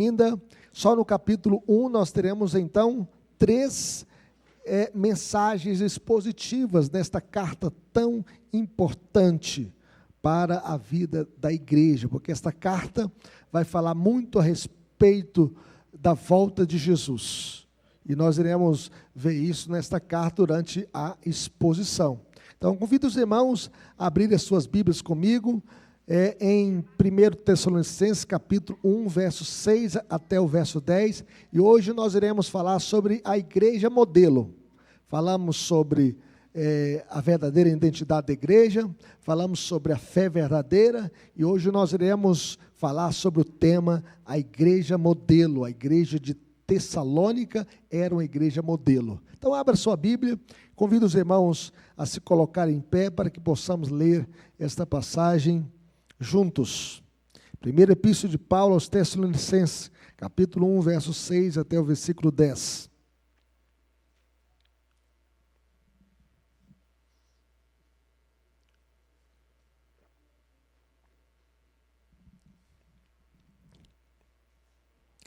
ainda, só no capítulo 1 nós teremos então 3 mensagens expositivas nesta carta tão importante para a vida da igreja, porque esta carta vai falar muito a respeito da volta de Jesus. E nós iremos ver isso nesta carta durante a exposição. Então, convido os irmãos a abrirem as suas Bíblias comigo, em 1 Tessalonicenses, capítulo 1, verso 6 até o verso 10. E hoje nós iremos falar sobre a igreja modelo. Falamos sobre a verdadeira identidade da igreja, falamos sobre a fé verdadeira, e hoje nós iremos falar sobre o tema a igreja modelo. A igreja de Tessalônica era uma igreja modelo. Então abra sua Bíblia, convido os irmãos a se colocarem em pé para que possamos ler esta passagem juntos. Primeira Epístola de Paulo aos Tessalonicenses, capítulo 1, verso 6 até o versículo 10.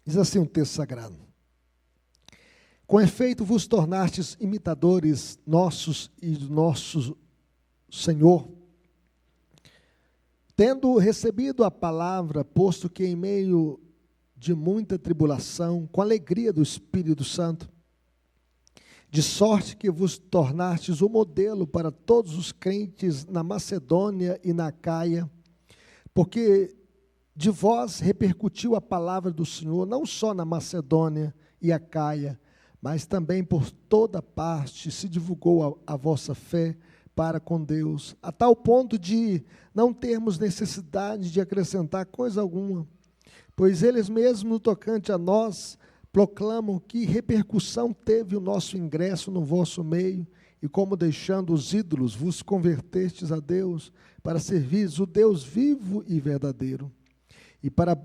Diz assim o texto sagrado: com efeito vos tornastes imitadores nossos e do nosso Senhor, tendo recebido a palavra, posto que em meio de muita tribulação, com alegria do Espírito Santo, de sorte que vos tornastes o modelo para todos os crentes na Macedônia e na Acaia, porque de vós repercutiu a palavra do Senhor, não só na Macedônia e Acaia, mas também por toda parte se divulgou a vossa fé para com Deus, a tal ponto de não termos necessidade de acrescentar coisa alguma, pois eles mesmos, no tocante a nós, proclamam que repercussão teve o nosso ingresso no vosso meio, e como deixando os ídolos, vos convertestes a Deus, para servir o Deus vivo e verdadeiro, e para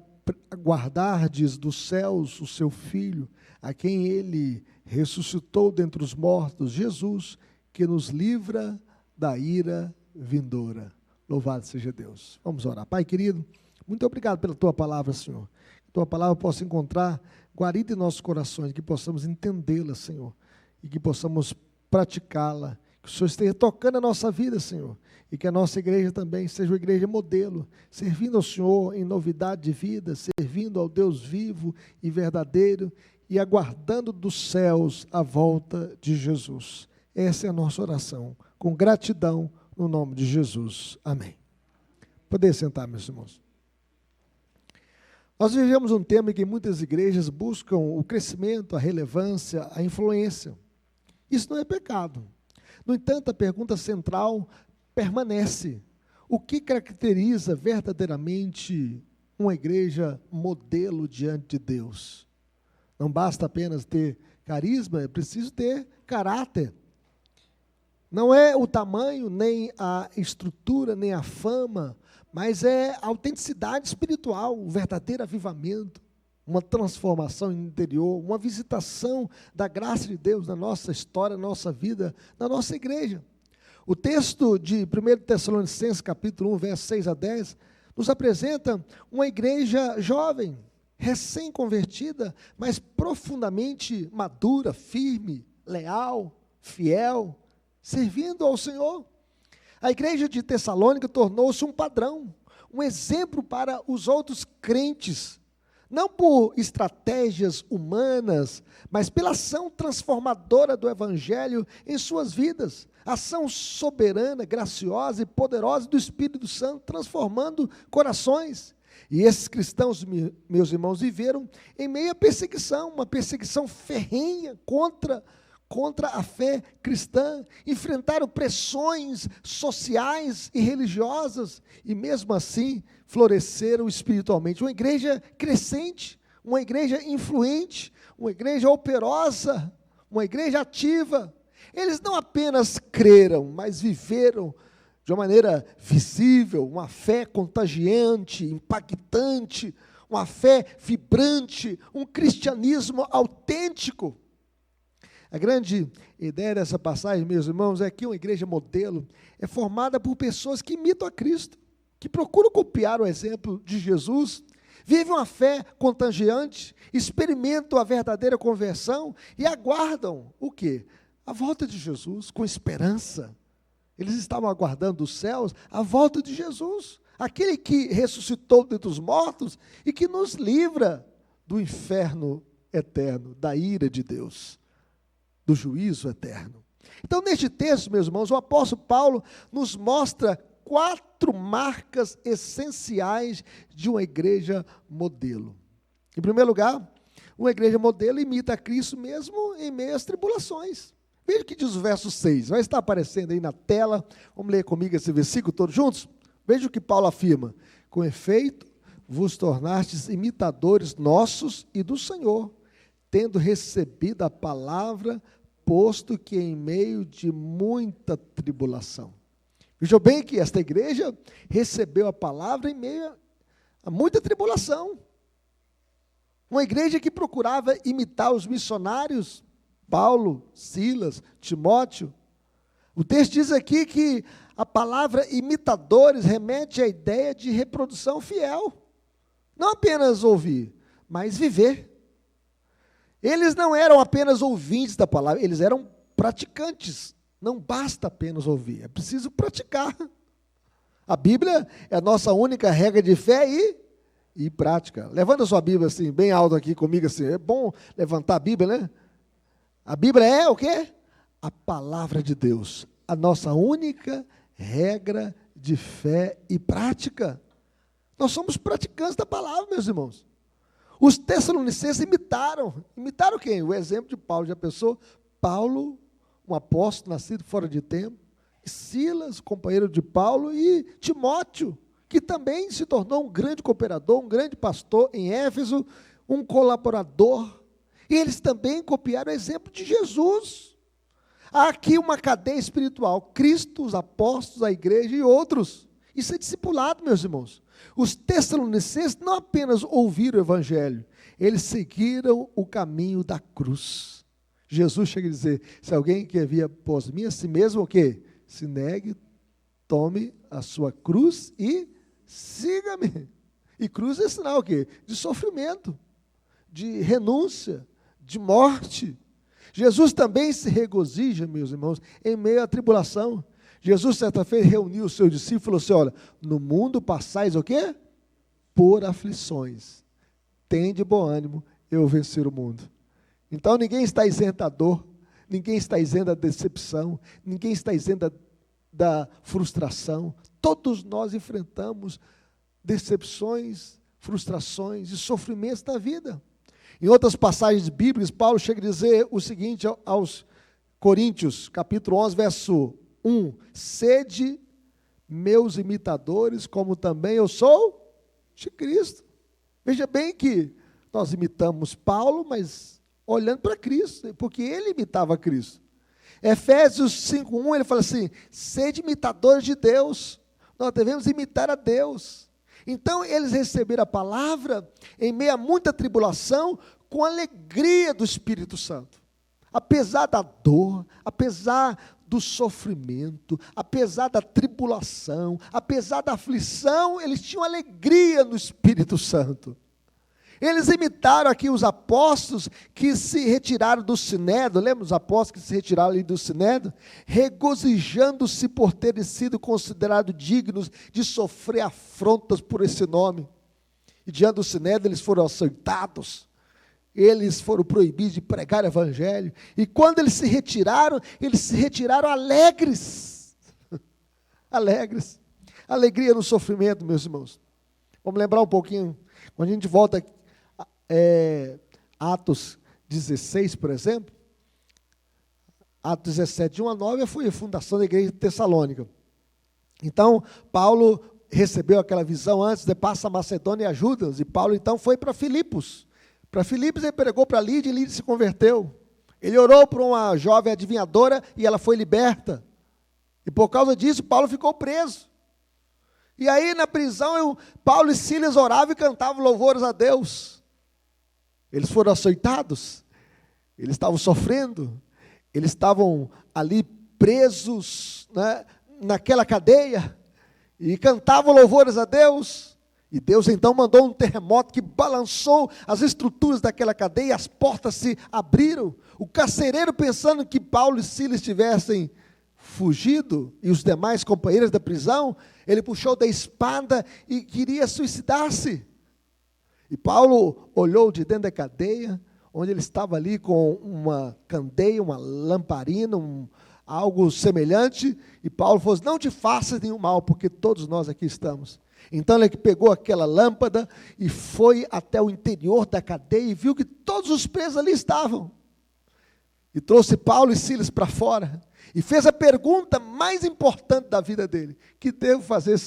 guardardes dos céus o seu Filho, a quem ele ressuscitou dentre os mortos, Jesus, que nos livra da ira vindoura. Louvado seja Deus. Vamos orar. Pai querido, muito obrigado pela tua palavra, Senhor. Que tua palavra possa encontrar guarida em nossos corações, que possamos entendê-la, Senhor, e que possamos praticá-la. Que o Senhor esteja tocando a nossa vida, Senhor, e que a nossa igreja também seja uma igreja modelo, servindo ao Senhor em novidade de vida, servindo ao Deus vivo e verdadeiro e aguardando dos céus a volta de Jesus. Essa é a nossa oração, com gratidão no nome de Jesus. Amém. Poder sentar, meus irmãos. Nós vivemos um tempo em que muitas igrejas buscam o crescimento, a relevância, a influência. Isso não é pecado. No entanto, a pergunta central permanece: o que caracteriza verdadeiramente uma igreja modelo diante de Deus? Não basta apenas ter carisma, é preciso ter caráter. Não é o tamanho, nem a estrutura, nem a fama, mas é a autenticidade espiritual, o verdadeiro avivamento, uma transformação interior, uma visitação da graça de Deus na nossa história, na nossa vida, na nossa igreja. O texto de 1 Tessalonicenses, capítulo 1, versos 6 a 10, nos apresenta uma igreja jovem, recém-convertida, mas profundamente madura, firme, leal, fiel, servindo ao Senhor. A igreja de Tessalônica tornou-se um padrão, um exemplo para os outros crentes, não por estratégias humanas, mas pela ação transformadora do Evangelho em suas vidas, ação soberana, graciosa e poderosa do Espírito Santo, transformando corações. E esses cristãos, meus irmãos, viveram em meio à perseguição, uma perseguição ferrenha contra a fé cristã, enfrentaram pressões sociais e religiosas, e mesmo assim floresceram espiritualmente. Uma igreja crescente, uma igreja influente, uma igreja operosa, uma igreja ativa. Eles não apenas creram, mas viveram de uma maneira visível, uma fé contagiante, impactante, uma fé vibrante, um cristianismo autêntico. A grande ideia dessa passagem, meus irmãos, é que uma igreja modelo é formada por pessoas que imitam a Cristo, que procuram copiar o exemplo de Jesus, vivem uma fé contagiante, experimentam a verdadeira conversão e aguardam o quê? A volta de Jesus, com esperança. Eles estavam aguardando dos céus a volta de Jesus, aquele que ressuscitou dentre os mortos e que nos livra do inferno eterno, da ira de Deus, do juízo eterno. Então, neste texto, meus irmãos, o apóstolo Paulo nos mostra 4 marcas essenciais de uma igreja modelo. Em primeiro lugar, uma igreja modelo imita a Cristo mesmo em meio às tribulações. Veja o que diz o verso 6, vai estar aparecendo aí na tela, vamos ler comigo esse versículo todos juntos? Veja o que Paulo afirma: com efeito, vos tornastes imitadores nossos e do Senhor, tendo recebido a palavra, posto que em meio de muita tribulação. Vejam bem que esta igreja recebeu a palavra em meio a muita tribulação. Uma igreja que procurava imitar os missionários, Paulo, Silas, Timóteo. O texto diz aqui que a palavra imitadores remete à ideia de reprodução fiel. Não apenas ouvir, mas viver. Eles não eram apenas ouvintes da palavra, eles eram praticantes. Não basta apenas ouvir, é preciso praticar. A Bíblia é a nossa única regra de fé e prática. Levanta a sua Bíblia assim, bem alto aqui comigo assim. É bom levantar a Bíblia, né? A Bíblia é o quê? A palavra de Deus. A nossa única regra de fé e prática. Nós somos praticantes da palavra, meus irmãos. Os tessalonicenses imitaram quem? O exemplo de Paulo. Já pensou? Paulo, um apóstolo nascido fora de tempo, Silas, companheiro de Paulo, e Timóteo, que também se tornou um grande cooperador, um grande pastor em Éfeso, um colaborador. E eles também copiaram o exemplo de Jesus. Há aqui uma cadeia espiritual: Cristo, os apóstolos, a igreja e outros. Isso é discipulado, meus irmãos. Os tessalonicenses não apenas ouviram o evangelho, eles seguiram o caminho da cruz. Jesus chega a dizer: se alguém quer vir após mim, a si mesmo o quê? Se negue, tome a sua cruz e siga-me. E cruz é sinal o quê? De sofrimento, de renúncia, de morte. Jesus também se regozija, meus irmãos, em meio à tribulação. Jesus, certa feita, reuniu os seus discípulos e falou assim: olha, no mundo passais o quê? Por aflições. Tende bom ânimo, eu vencer o mundo. Então ninguém está isento da dor, ninguém está isento da decepção, ninguém está isento da frustração. Todos nós enfrentamos decepções, frustrações e sofrimentos na vida. Em outras passagens bíblicas, Paulo chega a dizer o seguinte aos Coríntios, capítulo 11, verso 1: sede meus imitadores, como também eu sou de Cristo. Veja bem que nós imitamos Paulo, mas olhando para Cristo, porque ele imitava Cristo. Efésios 5:1, ele fala assim: sede imitadores de Deus, nós devemos imitar a Deus. Então, eles receberam a palavra em meio a muita tribulação, com alegria do Espírito Santo. Apesar da dor, apesar do sofrimento, apesar da tribulação, apesar da aflição, eles tinham alegria no Espírito Santo. Eles imitaram aqui os apóstolos que se retiraram do sinédrio. Lembra os apóstolos que se retiraram ali do sinédrio? Regozijando-se por terem sido considerados dignos de sofrer afrontas por esse nome. E diante do sinédrio eles foram açoitados. Eles foram proibidos de pregar o evangelho. E quando eles se retiraram alegres. Alegres. Alegria no sofrimento, meus irmãos. Vamos lembrar um pouquinho, quando a gente volta Atos 16, por exemplo, Atos 17, de 1 a 9, foi a fundação da igreja de Tessalônica. Então, Paulo recebeu aquela visão antes de passa a Macedônia e ajuda-nos, e Paulo então foi para Filipos. Para Filipos ele pregou para Lídia e Lídia se converteu. Ele orou por uma jovem adivinhadora e ela foi liberta. E por causa disso, Paulo ficou preso. E aí na prisão, Paulo e Silas oravam e cantavam louvores a Deus. Eles foram açoitados, eles estavam sofrendo, eles estavam ali presos, né, naquela cadeia, e cantavam louvores a Deus. E Deus então mandou um terremoto que balançou as estruturas daquela cadeia, as portas se abriram. O carcereiro, pensando que Paulo e Silas tivessem fugido, e os demais companheiros da prisão, ele puxou da espada e queria suicidar-se. E Paulo olhou de dentro da cadeia, onde ele estava ali com uma candeia, uma lamparina, algo semelhante, e Paulo falou: não te faças nenhum mal, porque todos nós aqui estamos. Então ele pegou aquela lâmpada e foi até o interior da cadeia e viu que todos os presos ali estavam. E trouxe Paulo e Silas para fora e fez a pergunta mais importante da vida dele: que devo fazer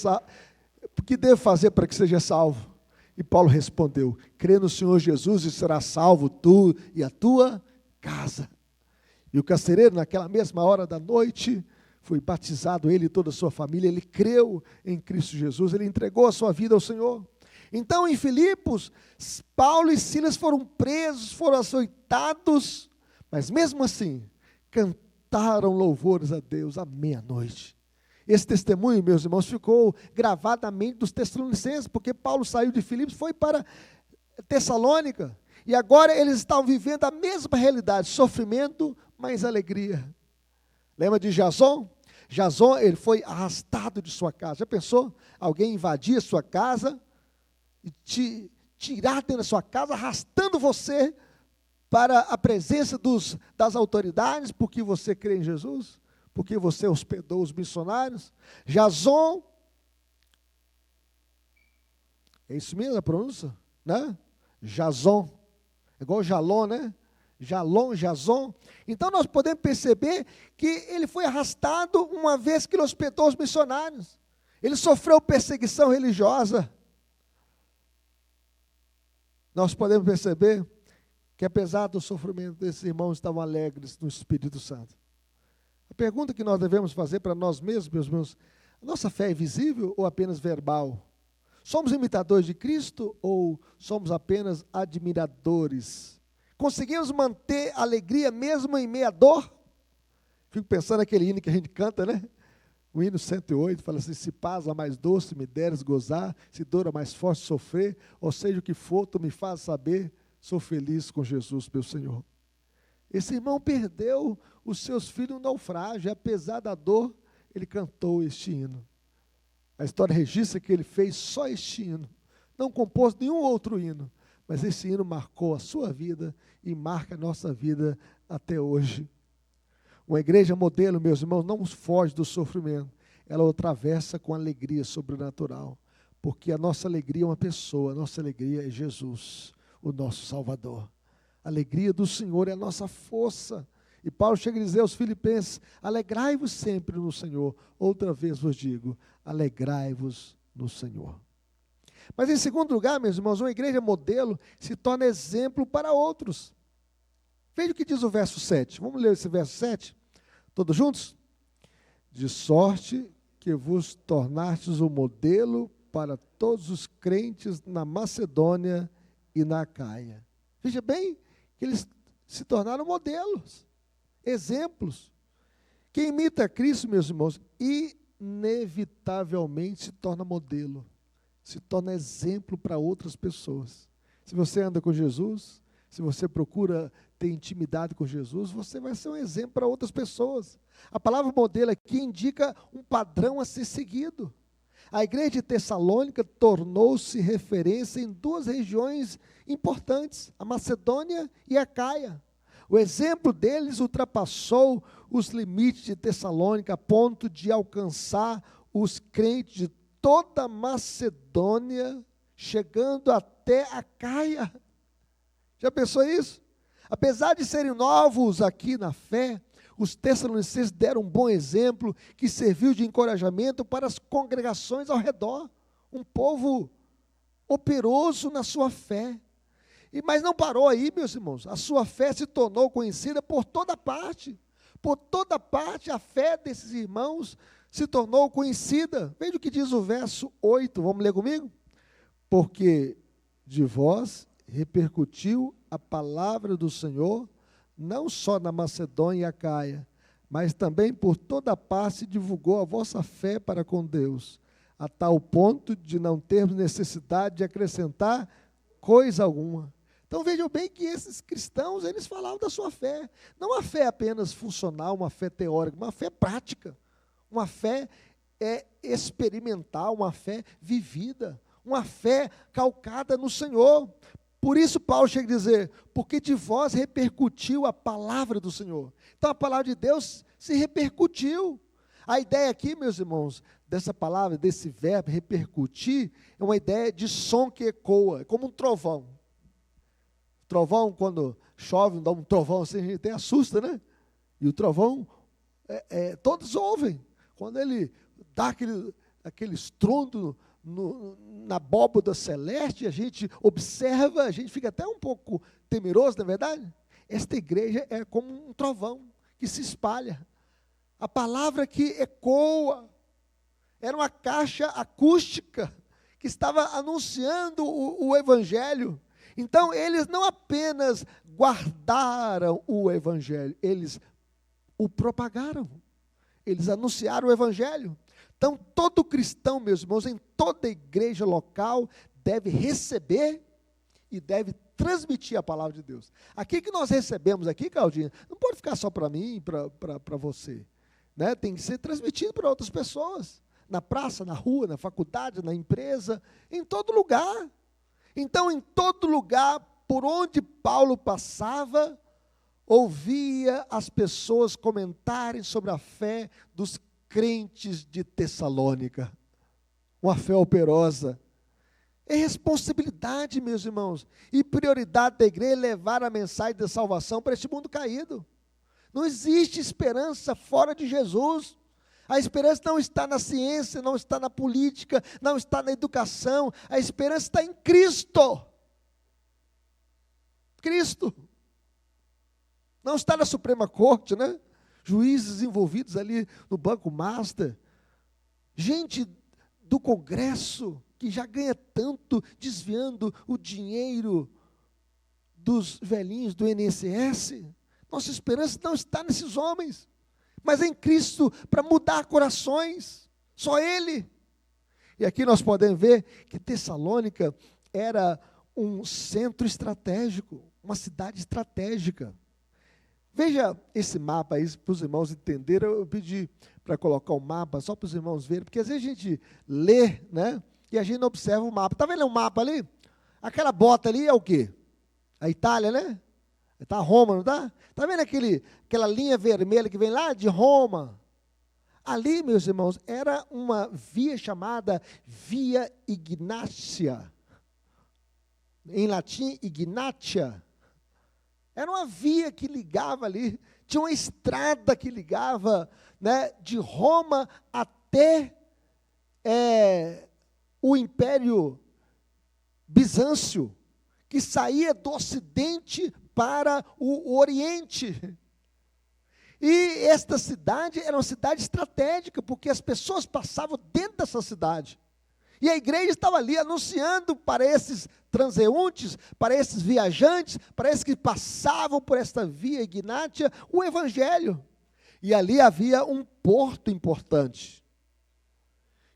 para que seja salvo? E Paulo respondeu: crê no Senhor Jesus e será salvo tu e a tua casa. E o carcereiro, naquela mesma hora da noite, foi batizado, ele e toda a sua família. Ele creu em Cristo Jesus, ele entregou a sua vida ao Senhor. Então, em Filipos, Paulo e Silas foram presos, foram açoitados, mas mesmo assim, cantaram louvores a Deus à meia-noite. Esse testemunho, meus irmãos, ficou gravado na mente dos tessalonicenses, porque Paulo saiu de Filipos, foi para Tessalônica, e agora eles estavam vivendo a mesma realidade, sofrimento, mas alegria. Lembra de Jason? Jason, ele foi arrastado de sua casa. Já pensou? Alguém invadir a sua casa e te tirar dentro da sua casa, arrastando você para a presença das autoridades, porque você crê em Jesus? Porque você hospedou os missionários? Jason, é isso mesmo a pronúncia? Né? Jason, é igual Jalon, né? Jalon, Jason. Então nós podemos perceber que ele foi arrastado uma vez que ele hospedou os missionários. Ele sofreu perseguição religiosa. Nós podemos perceber que apesar do sofrimento, esses irmãos estavam alegres no Espírito Santo. A pergunta que nós devemos fazer para nós mesmos, meus irmãos: a nossa fé é visível ou apenas verbal? Somos imitadores de Cristo ou somos apenas admiradores? Conseguimos manter a alegria mesmo em meio à dor? Fico pensando naquele hino que a gente canta, né? O hino 108 fala assim: se paz a mais doce me deres gozar, se dor a mais forte sofrer, ou seja o que for, tu me faz saber, sou feliz com Jesus, meu Senhor. Esse irmão perdeu os seus filhos no naufrágio, e apesar da dor, ele cantou este hino. A história registra que ele fez só este hino, não compôs nenhum outro hino, mas esse hino marcou a sua vida e marca a nossa vida até hoje. Uma igreja modelo, meus irmãos, não foge do sofrimento, ela o atravessa com alegria sobrenatural, porque a nossa alegria é uma pessoa, a nossa alegria é Jesus, o nosso Salvador. A alegria do Senhor é a nossa força. E Paulo chega a dizer aos filipenses: alegrai-vos sempre no Senhor. Outra vez vos digo, alegrai-vos no Senhor. Mas em segundo lugar, meus irmãos, uma igreja modelo se torna exemplo para outros. Veja o que diz o verso 7. Vamos ler esse verso 7? Todos juntos? De sorte que vos tornastes um modelo para todos os crentes na Macedônia e na Acaia. Veja bem que eles se tornaram modelos, exemplos. Quem imita Cristo, meus irmãos, inevitavelmente se torna modelo, se torna exemplo para outras pessoas. Se você anda com Jesus, se você procura ter intimidade com Jesus, você vai ser um exemplo para outras pessoas. A palavra modelo aqui indica um padrão a ser seguido. A igreja de Tessalônica tornou-se referência em duas regiões importantes, a Macedônia e a Acaia. O exemplo deles ultrapassou os limites de Tessalônica a ponto de alcançar os crentes de toda a Macedônia, chegando até a Acaia. Já pensou isso? Apesar de serem novos aqui na fé, os tessalonicenses deram um bom exemplo que serviu de encorajamento para as congregações ao redor. Um povo operoso na sua fé. Mas não parou aí, meus irmãos. A sua fé se tornou conhecida por toda parte. Por toda parte, a fé desses irmãos se tornou conhecida. Veja o que diz o verso 8. Vamos ler comigo? Porque de vós repercutiu a palavra do Senhor, não só na Macedônia e Acaia, mas também por toda parte divulgou a vossa fé para com Deus, a tal ponto de não termos necessidade de acrescentar coisa alguma. Então vejam bem que esses cristãos, eles falavam da sua fé. Não uma fé apenas funcional, uma fé teórica, uma fé prática. Uma fé experimental, uma fé vivida. Uma fé calcada no Senhor. Por isso Paulo chega a dizer, porque de vós repercutiu a palavra do Senhor. Então a palavra de Deus se repercutiu. A ideia aqui, meus irmãos, dessa palavra, desse verbo, repercutir, é uma ideia de som que ecoa, é como um trovão. Trovão, quando chove, dá um trovão assim, a gente até assusta, né? E o trovão, todos ouvem. Quando ele dá aquele estrondo na abóbada celeste, a gente observa, a gente fica até um pouco temeroso, não é verdade? Esta igreja é como um trovão que se espalha. A palavra que ecoa era uma caixa acústica que estava anunciando o evangelho. Então, eles não apenas guardaram o evangelho, eles o propagaram. Eles anunciaram o evangelho. Então, todo cristão, meus irmãos, em toda igreja local, deve receber e deve transmitir a palavra de Deus. Aqui que nós recebemos aqui, Claudinha, não pode ficar só para mim e para você. Né? Tem que ser transmitido para outras pessoas. Na praça, na rua, na faculdade, na empresa, em todo lugar. Então, em todo lugar, por onde Paulo passava, ouvia as pessoas comentarem sobre a fé dos crentes de Tessalônica. Uma fé operosa. É responsabilidade, meus irmãos, e prioridade da igreja levar a mensagem da salvação para este mundo caído. Não existe esperança fora de Jesus. A esperança não está na ciência, não está na política, não está na educação. A esperança está em Cristo. Cristo. Não está na Suprema Corte, né? Juízes envolvidos ali no Banco Master. Gente do Congresso que já ganha tanto desviando o dinheiro dos velhinhos do INSS. Nossa esperança não está nesses homens, mas em Cristo, para mudar corações, só Ele. E aqui nós podemos ver que Tessalônica era um centro estratégico, uma cidade estratégica. Veja esse mapa aí, para os irmãos entenderem. Eu pedi para colocar o mapa, só para os irmãos verem, porque às vezes a gente lê, né, e a gente não observa o mapa. Está vendo o mapa ali? Aquela bota ali é o quê? A Itália, né? Está Roma, não está? Está vendo aquela linha vermelha que vem lá de Roma? Ali, meus irmãos, era uma via chamada Via Ignatia. Em latim, Ignatia. Era uma via que ligava ali, tinha uma estrada que ligava, né, de Roma até o Império Bizâncio, que saía do Ocidente para o Oriente. E esta cidade era uma cidade estratégica, porque as pessoas passavam dentro dessa cidade. E a igreja estava ali anunciando para esses transeuntes, para esses viajantes, para esses que passavam por esta via ignátia, o evangelho. E ali havia um porto importante.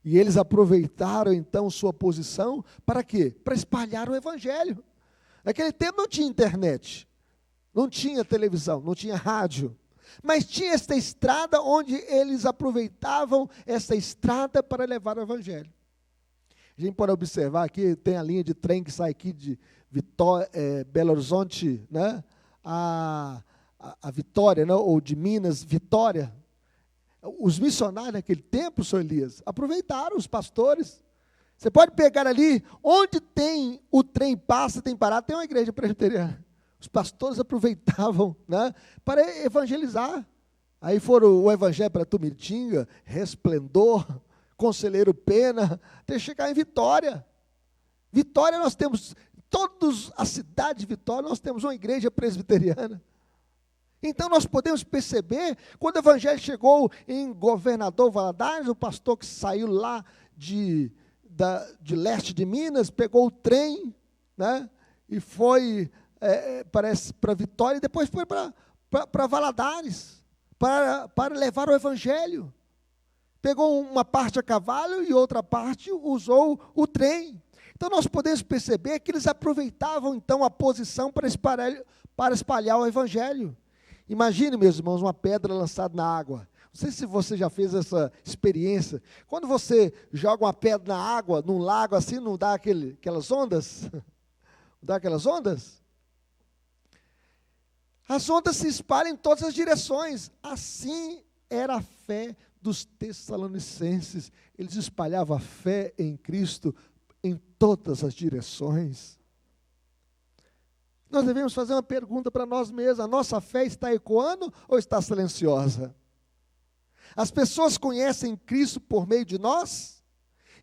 E eles aproveitaram então sua posição para quê? Para espalhar o evangelho. Naquele tempo não tinha internet, não tinha televisão, não tinha rádio, mas tinha esta estrada onde eles aproveitavam essa estrada para levar o evangelho. A gente pode observar aqui, tem a linha de trem que sai aqui de Belo Horizonte, né? a Vitória, né? Ou de Minas, Vitória. Os missionários naquele tempo, senhor Elias, aproveitaram, os pastores. Você pode pegar ali, onde tem o trem passa, tem parado, tem uma igreja presbiteriana. Os pastores aproveitavam, né, para evangelizar. Aí foram o evangelho para Tumitinga, Resplendor, Conselheiro Pena, até chegar em Vitória. Vitória nós temos, todos a cidade de Vitória, nós temos uma igreja presbiteriana. Então nós podemos perceber, quando o evangelho chegou em Governador Valadares, o pastor que saiu lá de leste de Minas, pegou o trem, né, e foi, parece, para Vitória, e depois foi para Valadares, para levar o evangelho. pegou uma parte a cavalo e outra parte usou o trem. Então nós podemos perceber que eles aproveitavam então a posição para espalhar o evangelho. Imagine, meus irmãos, uma pedra lançada na água. Não sei se você já fez essa experiência. Quando você joga uma pedra na água, num lago assim, não dá aquelas ondas? Não dá aquelas ondas? As ondas se espalham em todas as direções. Assim era a fé dos Tessalonicenses. Eles espalhavam a fé em Cristo em todas as direções. Nós devemos fazer uma pergunta para nós mesmos: a nossa fé está ecoando ou está silenciosa? As pessoas conhecem Cristo por meio de nós?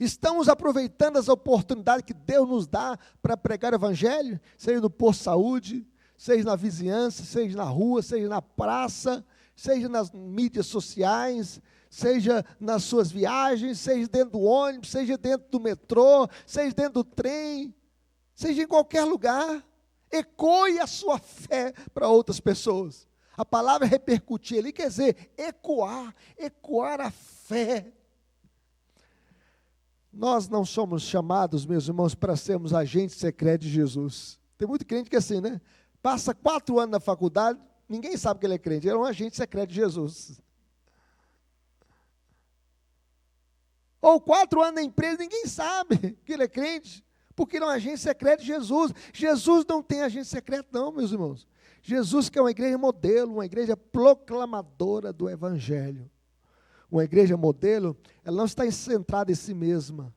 Estamos aproveitando as oportunidades que Deus nos dá para pregar o evangelho, seja no posto de saúde, seja na vizinhança, seja na rua, seja na praça, seja nas mídias sociais, seja nas suas viagens, seja dentro do ônibus, seja dentro do metrô, seja dentro do trem, seja em qualquer lugar. Ecoe a sua fé para outras pessoas. A palavra repercutir ali quer dizer ecoar a fé. Nós não somos chamados, meus irmãos, para sermos agentes secretos de Jesus. Tem muito crente que é assim, né? Passa 4 anos na faculdade, ninguém sabe que ele é crente, ele é um agente secreto de Jesus. Ou 4 anos na empresa, ninguém sabe que ele é crente, porque ele é um agente secreto de Jesus. Jesus não tem agente secreto não, meus irmãos. Jesus que é uma igreja modelo, uma igreja proclamadora do evangelho. Uma igreja modelo, ela não está centrada em si mesma,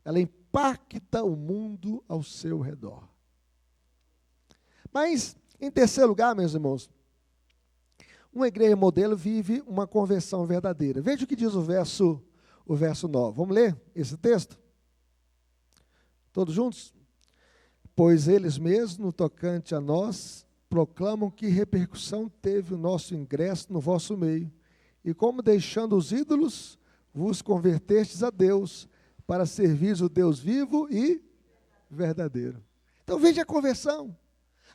ela impacta o mundo ao seu redor. Mas, em terceiro lugar, meus irmãos, uma igreja modelo vive uma conversão verdadeira. Veja o que diz o verso 9. Vamos ler esse texto? Todos juntos? Pois eles mesmos, no tocante a nós, proclamam que repercussão teve o nosso ingresso no vosso meio, e como deixando os ídolos, vos convertestes a Deus, para servir o Deus vivo e verdadeiro. Então veja a conversão.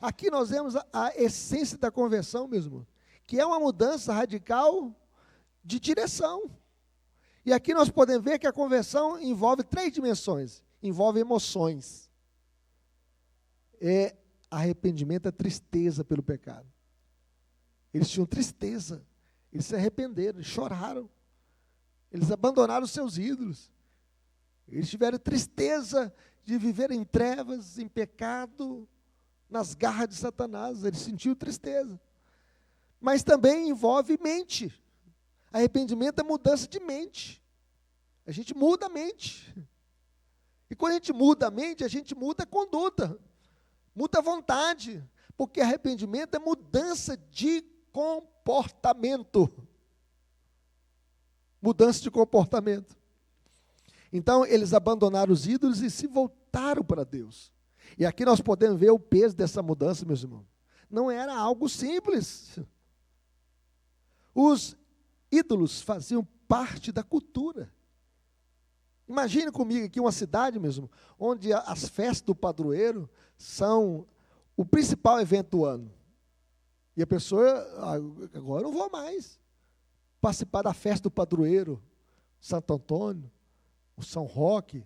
Aqui nós vemos a essência da conversão, mesmo, que é uma mudança radical de direção. E aqui nós podemos ver que a conversão envolve 3 dimensões. Envolve emoções. É arrependimento, é tristeza pelo pecado. Eles tinham tristeza. Eles se arrependeram, eles choraram. Eles abandonaram os seus ídolos. Eles tiveram tristeza de viver em trevas, em pecado, nas garras de Satanás. Eles sentiram tristeza. Mas também envolve mente. Arrependimento é mudança de mente. A gente muda a mente. E quando a gente muda a mente, a gente muda a conduta. Muda a vontade. Porque arrependimento é mudança de comportamento. Mudança de comportamento. Então, eles abandonaram os ídolos e se voltaram para Deus. E aqui nós podemos ver o peso dessa mudança, meus irmãos. Não era algo simples. Os ídolos faziam parte da cultura. Imagine comigo aqui uma cidade mesmo, onde as festas do padroeiro são o principal evento do ano. E a pessoa, agora eu não vou mais participar da festa do padroeiro, Santo Antônio, o São Roque.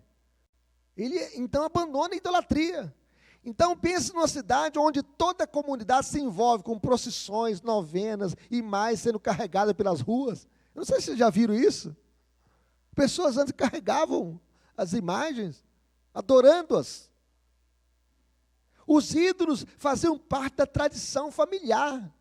Ele então abandona a idolatria. Então pense numa cidade onde toda a comunidade se envolve com procissões, novenas e mais sendo carregada pelas ruas. Eu não sei se vocês já viram isso. Pessoas antes carregavam as imagens, adorando-as. Os ídolos faziam parte da tradição familiar.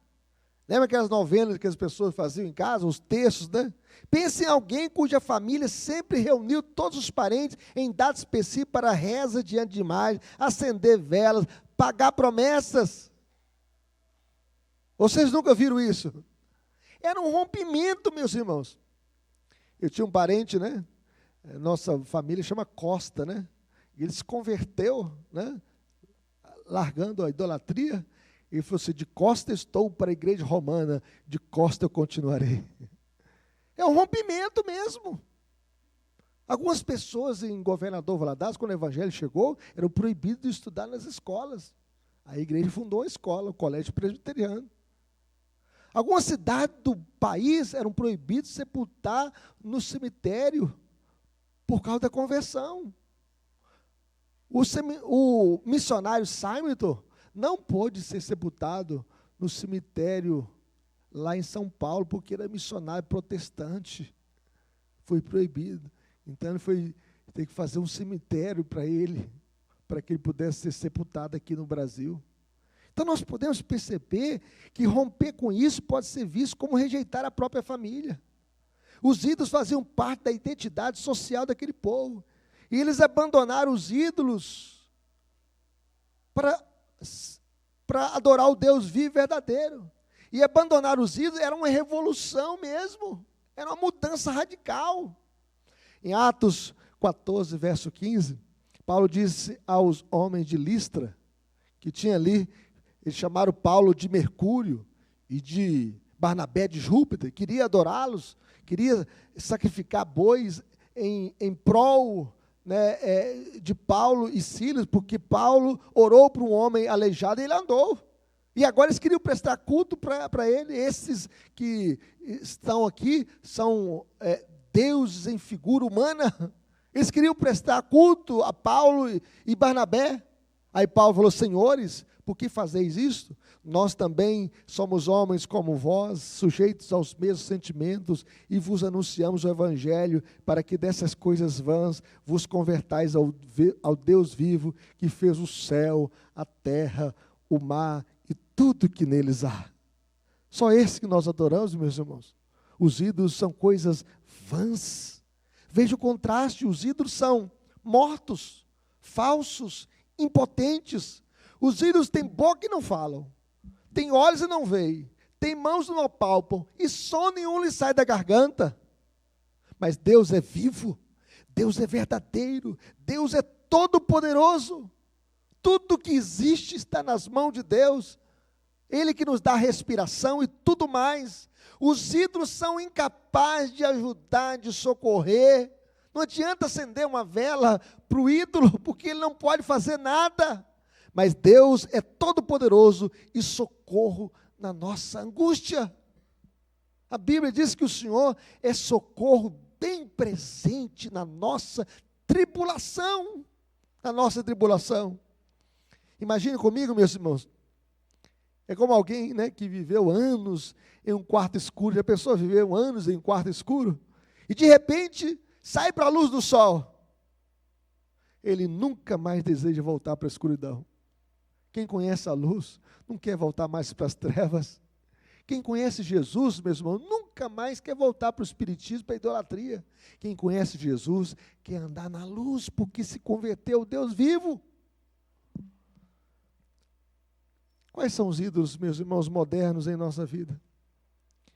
Lembra aquelas novenas que as pessoas faziam em casa, os textos, né? Pense em alguém cuja família sempre reuniu todos os parentes em data específica para reza diante de imagens, acender velas, pagar promessas. Vocês nunca viram isso? Era um rompimento, meus irmãos. Eu tinha um parente, né? Nossa família chama Costa, né? E ele se converteu, né? Largando a idolatria. Ele falou assim: de costa estou para a igreja romana, de costa eu continuarei. É um rompimento mesmo. Algumas pessoas em Governador Valadares, quando o evangelho chegou, eram proibidos de estudar nas escolas. A igreja fundou a escola, o colégio presbiteriano. Algumas cidades do país eram proibidas de sepultar no cemitério por causa da conversão. O missionário Simon não pôde ser sepultado no cemitério lá em São Paulo, porque era missionário protestante. Foi proibido. Então ele tem que fazer um cemitério para ele, para que ele pudesse ser sepultado aqui no Brasil. Então nós podemos perceber que romper com isso pode ser visto como rejeitar a própria família. Os ídolos faziam parte da identidade social daquele povo. E eles abandonaram os ídolos para adorar o Deus vivo e verdadeiro. E abandonar os ídolos era uma revolução mesmo. Era uma mudança radical. Em Atos 14, verso 15, Paulo disse aos homens de Listra, que tinha ali, eles chamaram Paulo de Mercúrio e de Barnabé de Júpiter, queria adorá-los, queria sacrificar bois em prol, né, de Paulo e Silas, porque Paulo orou para um homem aleijado e ele andou. E agora eles queriam prestar culto para ele. Esses que estão aqui são deuses em figura humana. Eles queriam prestar culto a Paulo e Barnabé. Aí Paulo falou: senhores, por que fazeis isto? Nós também somos homens como vós, sujeitos aos mesmos sentimentos, e vos anunciamos o Evangelho, para que dessas coisas vãs vos convertais ao Deus vivo, que fez o céu, a terra, o mar e tudo que neles há. Só esse que nós adoramos, meus irmãos. Os ídolos são coisas vãs. Veja o contraste: os ídolos são mortos, falsos, impotentes. Os ídolos têm boca e não falam, têm olhos e não veem, têm mãos e não apalpam, e som nenhum lhe sai da garganta. Mas Deus é vivo, Deus é verdadeiro, Deus é todo-poderoso. Tudo que existe está nas mãos de Deus. Ele que nos dá respiração e tudo mais. Os ídolos são incapazes de ajudar, de socorrer. Não adianta acender uma vela para o ídolo, porque ele não pode fazer nada. Mas Deus é todo-poderoso e socorro na nossa angústia. A Bíblia diz que o Senhor é socorro bem presente na nossa tribulação. Na nossa tribulação. Imagine comigo, meus irmãos. É como alguém, né, que viveu anos em um quarto escuro. Já pensou viver anos em um quarto escuro? E de repente sai para a luz do sol. Ele nunca mais deseja voltar para a escuridão. Quem conhece a luz não quer voltar mais para as trevas. Quem conhece Jesus, meus irmãos, nunca mais quer voltar para o espiritismo, para a idolatria. Quem conhece Jesus quer andar na luz, porque se converteu ao Deus vivo. Quais são os ídolos, meus irmãos, modernos em nossa vida?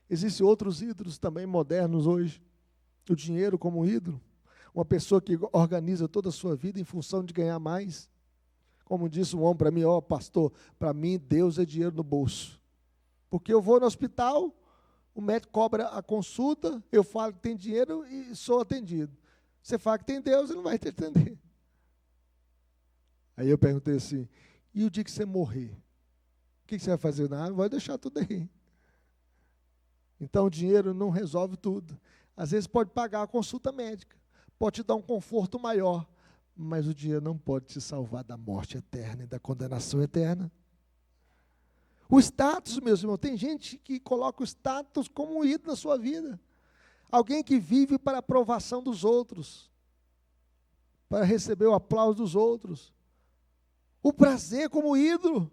Existem outros ídolos também modernos hoje. O dinheiro como ídolo. Uma pessoa que organiza toda a sua vida em função de ganhar mais. Como disse um homem para mim: ó, pastor, para mim Deus é dinheiro no bolso. Porque eu vou no hospital, o médico cobra a consulta, eu falo que tem dinheiro e sou atendido. Você fala que tem Deus, ele não vai te atender. Aí eu perguntei assim: e o dia que você morrer? O que você vai fazer? Não, vai deixar tudo aí. Então o dinheiro não resolve tudo. Às vezes pode pagar a consulta médica, pode te dar um conforto maior, mas o dinheiro não pode te salvar da morte eterna e da condenação eterna. O status, meus irmãos, tem gente que coloca o status como um ídolo na sua vida. Alguém que vive para a aprovação dos outros, para receber o aplauso dos outros. O prazer como ídolo.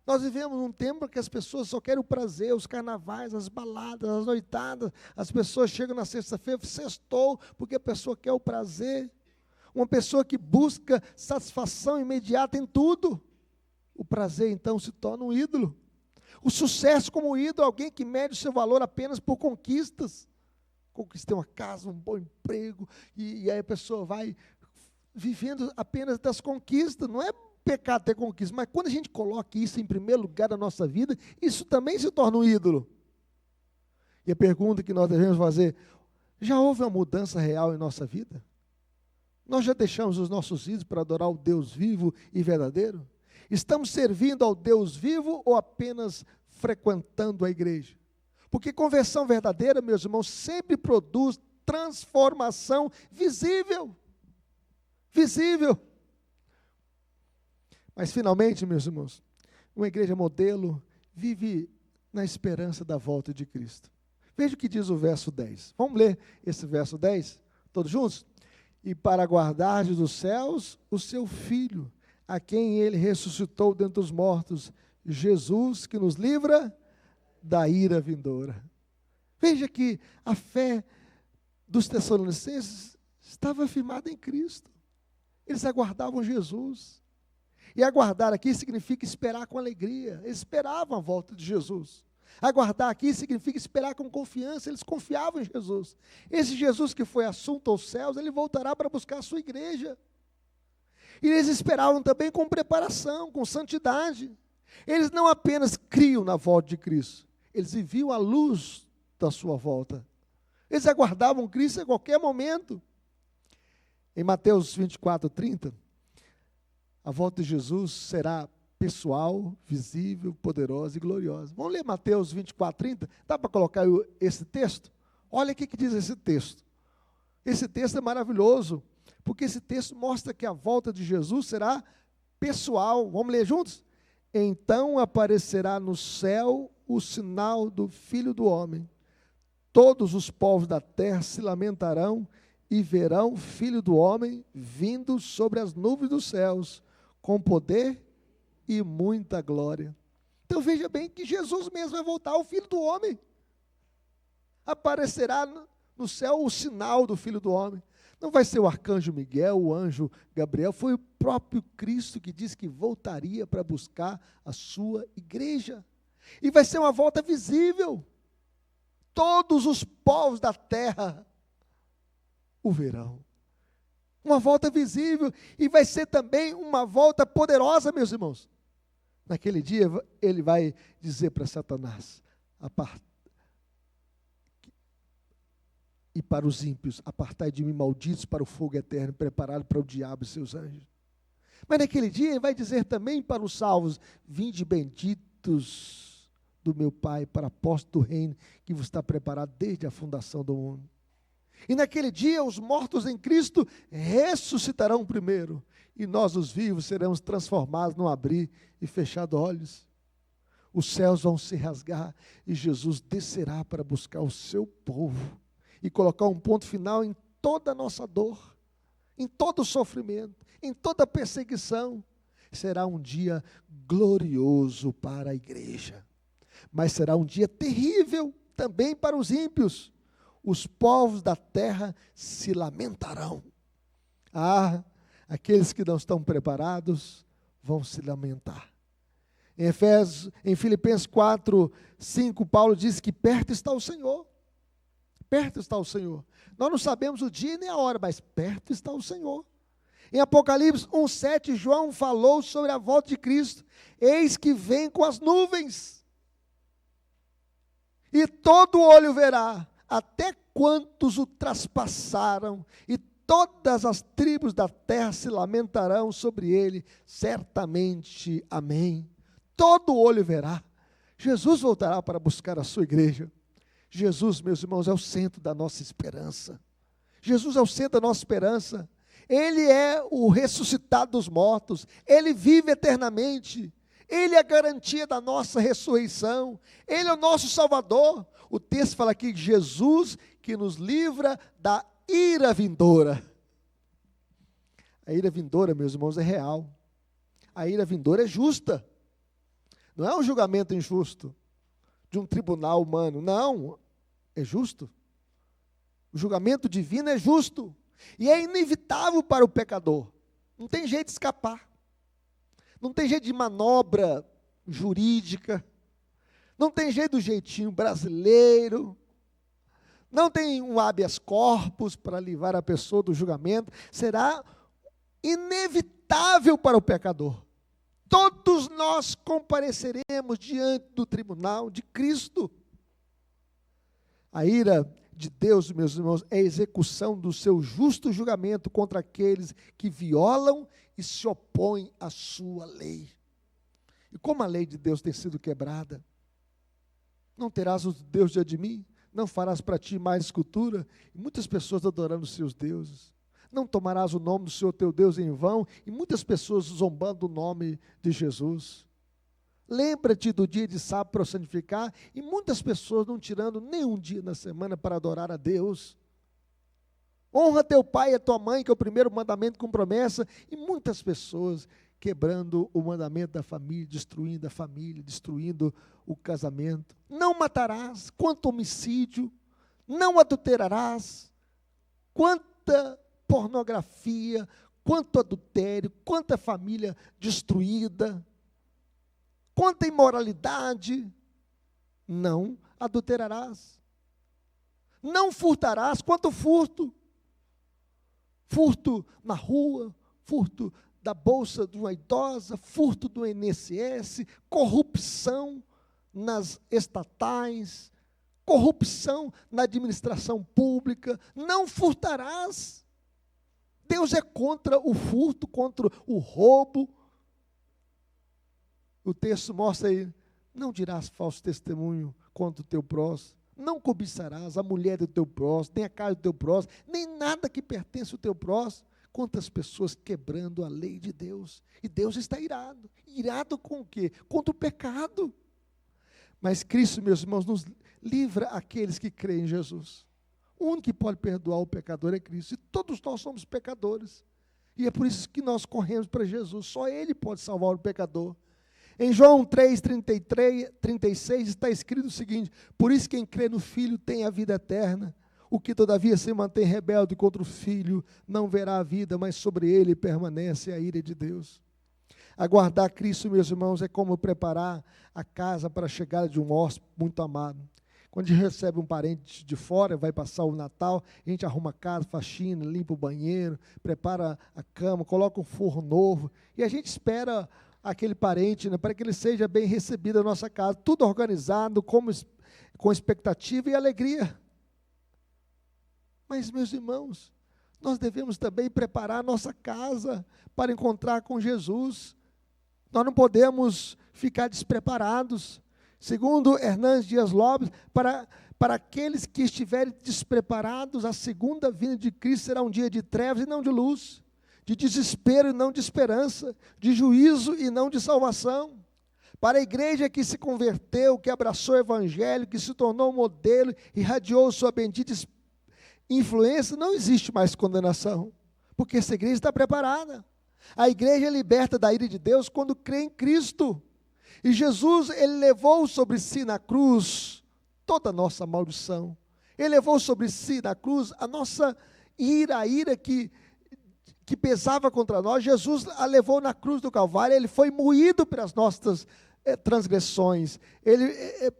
Nós vivemos num tempo que as pessoas só querem o prazer, os carnavais, as baladas, as noitadas. As pessoas chegam na sexta-feira, sextou, porque a pessoa quer o prazer. Uma pessoa que busca satisfação imediata em tudo. O prazer, então, se torna um ídolo. O sucesso como ídolo, alguém que mede o seu valor apenas por conquistas. Conquistei uma casa, um bom emprego, e aí a pessoa vai vivendo apenas das conquistas. Não é pecado ter conquista, mas quando a gente coloca isso em primeiro lugar na nossa vida, isso também se torna um ídolo. E a pergunta que nós devemos fazer: já houve uma mudança real em nossa vida? Nós já deixamos os nossos ídolos para adorar o Deus vivo e verdadeiro? Estamos servindo ao Deus vivo ou apenas frequentando a igreja? Porque conversão verdadeira, meus irmãos, sempre produz transformação visível. Visível. Mas finalmente, meus irmãos, uma igreja modelo vive na esperança da volta de Cristo. Veja o que diz o verso 10. Vamos ler esse verso 10, todos juntos? E para guardar dos céus o seu Filho, a quem ele ressuscitou dentre os mortos, Jesus, que nos livra da ira vindoura. Veja que a fé dos Tessalonicenses estava firmada em Cristo. Eles aguardavam Jesus. E aguardar aqui significa esperar com alegria. Eles esperavam a volta de Jesus. Aguardar aqui significa esperar com confiança. Eles confiavam em Jesus. Esse Jesus que foi assunto aos céus, ele voltará para buscar a sua igreja. E eles esperavam também com preparação, com santidade. Eles não apenas criam na volta de Cristo, eles viviam a luz da sua volta. Eles aguardavam Cristo a qualquer momento. Em Mateus 24:30, a volta de Jesus será pessoal, visível, poderosa e gloriosa. Vamos ler Mateus 24:30? Dá para colocar esse texto? Olha o que diz esse texto. Esse texto é maravilhoso, porque esse texto mostra que a volta de Jesus será pessoal. Vamos ler juntos? Então aparecerá no céu o sinal do Filho do Homem. Todos os povos da terra se lamentarão e verão o Filho do Homem vindo sobre as nuvens dos céus, com poder e muita glória. Então veja bem que Jesus mesmo vai voltar, o Filho do Homem. Aparecerá no céu o sinal do Filho do Homem. Não vai ser o arcanjo Miguel, o anjo Gabriel, foi o próprio Cristo que disse que voltaria para buscar a sua igreja. E vai ser uma volta visível. Todos os povos da terra o verão. Uma volta visível, e vai ser também uma volta poderosa, meus irmãos. Naquele dia, ele vai dizer para Satanás, e para os ímpios, apartai de mim, malditos, para o fogo eterno, preparado para o diabo e seus anjos. Mas naquele dia, ele vai dizer também para os salvos, vinde benditos do meu Pai, para a posse do reino, que vos está preparado desde a fundação do mundo. E naquele dia, os mortos em Cristo ressuscitarão primeiro, e nós, os vivos, seremos transformados num abrir e fechar de olhos. Os céus vão se rasgar, e Jesus descerá para buscar o seu povo, e colocar um ponto final em toda a nossa dor, em todo o sofrimento, em toda a perseguição. Será um dia glorioso para a igreja, mas será um dia terrível também para os ímpios. Os povos da terra se lamentarão. Aqueles que não estão preparados vão se lamentar. Em Filipenses 4:5, Paulo diz que perto está o Senhor. Perto está o Senhor. Nós não sabemos o dia nem a hora, mas perto está o Senhor. Em Apocalipse 1:7, João falou sobre a volta de Cristo. Eis que vem com as nuvens. E todo olho verá, até quantos o traspassaram, e todas as tribos da terra se lamentarão sobre ele, certamente, amém. Todo olho verá. Jesus voltará para buscar a sua igreja. Jesus, meus irmãos, é o centro da nossa esperança. Jesus é o centro da nossa esperança. Ele é o ressuscitado dos mortos. Ele vive eternamente. Ele é a garantia da nossa ressurreição. Ele é o nosso Salvador. O texto fala aqui de Jesus que nos livra da ira vindoura. A ira vindoura, meus irmãos, é real. A ira vindoura é justa. Não é um julgamento injusto de um tribunal humano. Não, é justo. O julgamento divino é justo. E é inevitável para o pecador. Não tem jeito de escapar. Não tem jeito de manobra jurídica. Não tem jeito do jeitinho brasileiro. Não tem um habeas corpus para livrar a pessoa do julgamento. Será inevitável para o pecador. Todos nós compareceremos diante do tribunal de Cristo. A ira de Deus, meus irmãos, é a execução do seu justo julgamento contra aqueles que violam e se opõem à sua lei. E como a lei de Deus tem sido quebrada, Não terás o Deus diante de mim? Não farás para ti mais escultura? E muitas pessoas adorando os seus deuses. Não tomarás o nome do Senhor teu Deus em vão? E muitas pessoas zombando do nome de Jesus. Lembra-te do dia de sábado para o santificar, e muitas pessoas não tirando nenhum dia na semana para adorar a Deus. Honra teu pai e a tua mãe, que é o primeiro mandamento com promessa, e muitas pessoas quebrando o mandamento da família, destruindo a família, destruindo o casamento. Não matarás, quanto homicídio, não adulterarás, quanta pornografia, quanto adultério, quanta família destruída, quanta imoralidade. Não adulterarás. Não furtarás, quanto furto. Furto na rua, furto da bolsa de uma idosa, furto do INSS, corrupção nas estatais, corrupção na administração pública. Não furtarás. Deus é contra o furto, contra o roubo. O texto mostra aí: não dirás falso testemunho contra o teu próximo. Não cobiçarás a mulher do teu próximo, nem a casa do teu próximo, nem nada que pertence ao teu próximo. Quantas pessoas quebrando a lei de Deus, e Deus está irado. Irado com o quê? Contra o pecado. Mas Cristo, meus irmãos, nos livra aqueles que creem em Jesus. O único que pode perdoar o pecador é Cristo, e todos nós somos pecadores, e é por isso que nós corremos para Jesus. Só Ele pode salvar o pecador. Em João 3:36 está escrito o seguinte: por isso quem crê no Filho tem a vida eterna. O que todavia se mantém rebelde contra o Filho não verá a vida, mas sobre ele permanece a ira de Deus. Aguardar Cristo, meus irmãos, é como preparar a casa para a chegada de um hóspede muito amado. Quando a gente recebe um parente de fora, vai passar o Natal, a gente arruma a casa, faxina, limpa o banheiro, prepara a cama, coloca um forro novo, e a gente espera aquele parente, né, para que ele seja bem recebido na nossa casa, tudo organizado, com expectativa e alegria. Mas, meus irmãos, nós devemos também preparar a nossa casa para encontrar com Jesus. Nós não podemos ficar despreparados. Segundo Hernandes Dias Lopes, para aqueles que estiverem despreparados, a segunda vinda de Cristo será um dia de trevas e não de luz, de desespero e não de esperança, de juízo e não de salvação. Para a igreja que se converteu, que abraçou o evangelho, que se tornou modelo, irradiou sua bendita influência, não existe mais condenação, porque essa igreja está preparada. A igreja é liberta da ira de Deus quando crê em Cristo. E Jesus, Ele levou sobre si na cruz toda a nossa maldição. Ele levou sobre si na cruz a nossa ira, a ira que pesava contra nós. Jesus a levou na cruz do Calvário. Ele foi moído pelas nossas transgressões,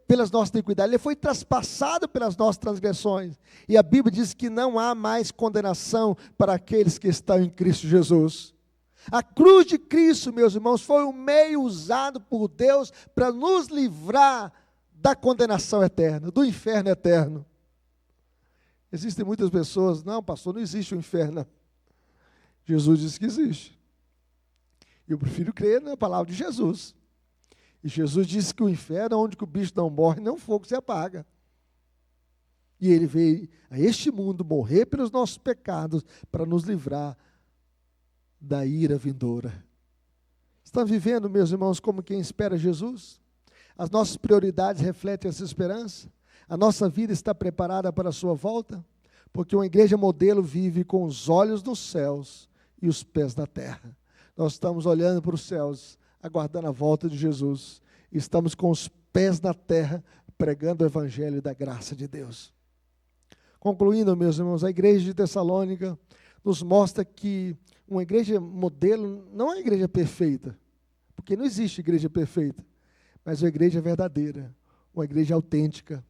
pelas nossas iniquidades. Ele foi traspassado pelas nossas transgressões. E a Bíblia diz que não há mais condenação para aqueles que estão em Cristo Jesus. A cruz de Cristo, meus irmãos, foi um meio usado por Deus para nos livrar da condenação eterna, do inferno eterno. Existem muitas pessoas: não, pastor, não existe o inferno. Jesus disse que existe. Eu prefiro crer na palavra de Jesus. E Jesus disse que o inferno é onde o bicho não morre, nem o fogo se apaga. E Ele veio a este mundo morrer pelos nossos pecados para nos livrar da ira vindoura. Estão vivendo, meus irmãos, como quem espera Jesus? As nossas prioridades refletem essa esperança? A nossa vida está preparada para a sua volta? Porque uma igreja modelo vive com os olhos nos céus e os pés na terra. Nós estamos olhando para os céus, aguardando a volta de Jesus. E estamos com os pés na terra, pregando o evangelho da graça de Deus. Concluindo, meus irmãos, a igreja de Tessalônica nos mostra que uma igreja modelo não é uma igreja perfeita, porque não existe igreja perfeita, mas uma igreja verdadeira, uma igreja autêntica.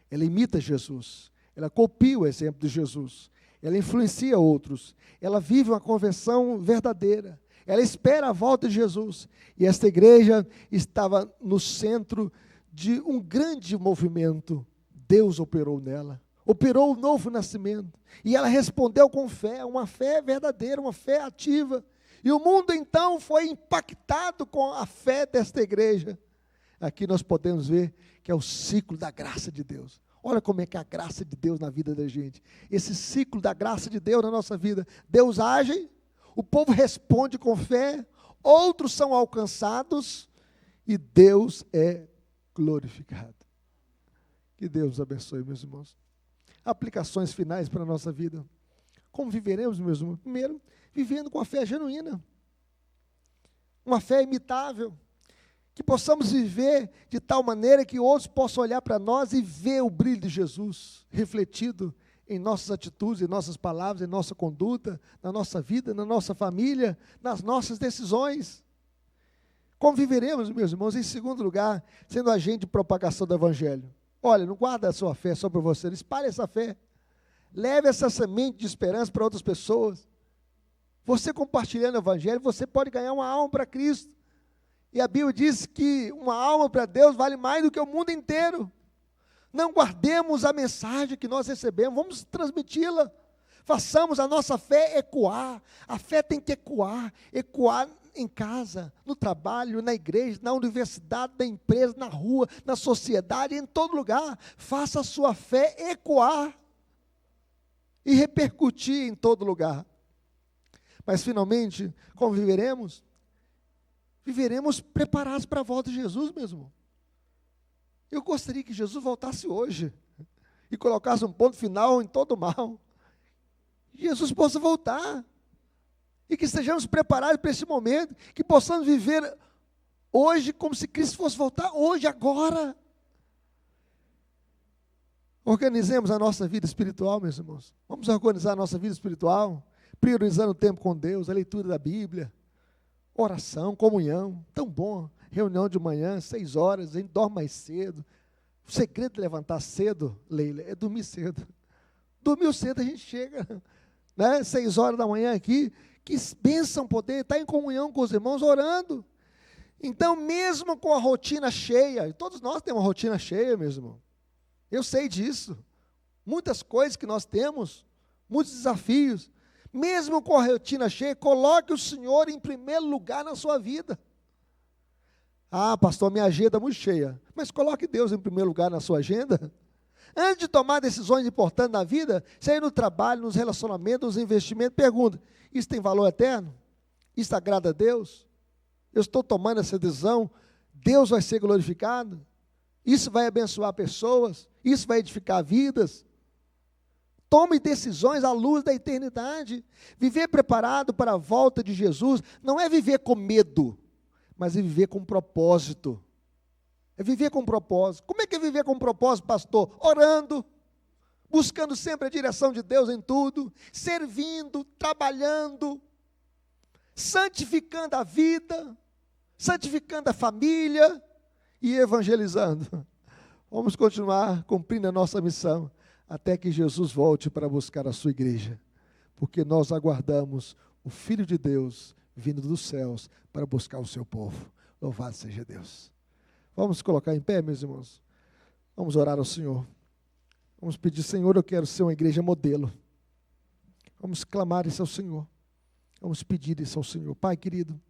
Ela imita Jesus, ela copia o exemplo de Jesus, ela influencia outros, ela vive uma conversão verdadeira, ela espera a volta de Jesus. E esta igreja estava no centro de um grande movimento. Deus operou nela, operou o novo nascimento, e ela respondeu com fé, uma fé verdadeira, uma fé ativa, e o mundo então foi impactado com a fé desta igreja. Aqui nós podemos ver que é o ciclo da graça de Deus. Olha como é que é a graça de Deus na vida da gente. Esse ciclo da graça de Deus na nossa vida. Deus age, o povo responde com fé, outros são alcançados e Deus é glorificado. Que Deus nos abençoe, meus irmãos. Aplicações finais para a nossa vida. Como viveremos, meus irmãos? Primeiro, vivendo com a fé genuína. Uma fé imitável. Que possamos viver de tal maneira que outros possam olhar para nós e ver o brilho de Jesus refletido em nossas atitudes, em nossas palavras, em nossa conduta, na nossa vida, na nossa família, nas nossas decisões. Como viveremos, meus irmãos? Em segundo lugar, sendo agente de propagação do Evangelho. Olha, não guarda a sua fé só para você, espalhe essa fé. Leve essa semente de esperança para outras pessoas. Você compartilhando o Evangelho, você pode ganhar uma alma para Cristo. E a Bíblia diz que uma alma para Deus vale mais do que o mundo inteiro. Não guardemos a mensagem que nós recebemos, vamos transmiti-la. Façamos a nossa fé ecoar. A fé tem que ecoar em casa, no trabalho, na igreja, na universidade, na empresa, na rua, na sociedade, em todo lugar. Faça a sua fé ecoar e repercutir em todo lugar. Mas finalmente, como viveremos? Viveremos preparados para a volta de Jesus mesmo. Eu gostaria que Jesus voltasse hoje e colocasse um ponto final em todo o mal. Jesus possa voltar e que estejamos preparados para esse momento, que possamos viver hoje como se Cristo fosse voltar hoje, agora. Organizemos a nossa vida espiritual, meus irmãos. Vamos organizar a nossa vida espiritual, priorizando o tempo com Deus, a leitura da Bíblia, oração, comunhão, tão bom. Reunião de manhã, 6 horas, a gente dorme mais cedo. O segredo de levantar cedo, Leila, é dormir cedo. Dormiu cedo, a gente chega, né? 6 horas da manhã aqui, que bênção poder estar em comunhão com os irmãos, orando. Então, mesmo com a rotina cheia, e todos nós temos uma rotina cheia, meu irmão. Eu sei disso. Muitas coisas que nós temos, muitos desafios. Mesmo com a rotina cheia, coloque o Senhor em primeiro lugar na sua vida. Ah, pastor, minha agenda é muito cheia. Mas coloque Deus em primeiro lugar na sua agenda. Antes de tomar decisões importantes na vida, seja no trabalho, nos relacionamentos, nos investimentos, pergunta, isso tem valor eterno? Isso agrada a Deus? Eu estou tomando essa decisão? Deus vai ser glorificado? Isso vai abençoar pessoas? Isso vai edificar vidas? Tome decisões à luz da eternidade. Viver preparado para a volta de Jesus não é viver com medo, mas é viver com propósito. É viver com propósito. Como é que é viver com propósito, pastor? Orando, buscando sempre a direção de Deus em tudo, servindo, trabalhando, santificando a vida, santificando a família e evangelizando. Vamos continuar cumprindo a nossa missão até que Jesus volte para buscar a sua igreja, porque nós aguardamos o Filho de Deus vindo dos céus para buscar o seu povo. Louvado seja Deus. Vamos colocar em pé, meus irmãos. Vamos orar ao Senhor. Vamos pedir, Senhor, eu quero ser uma igreja modelo. Vamos clamar isso ao Senhor. Vamos pedir isso ao Senhor. Pai querido,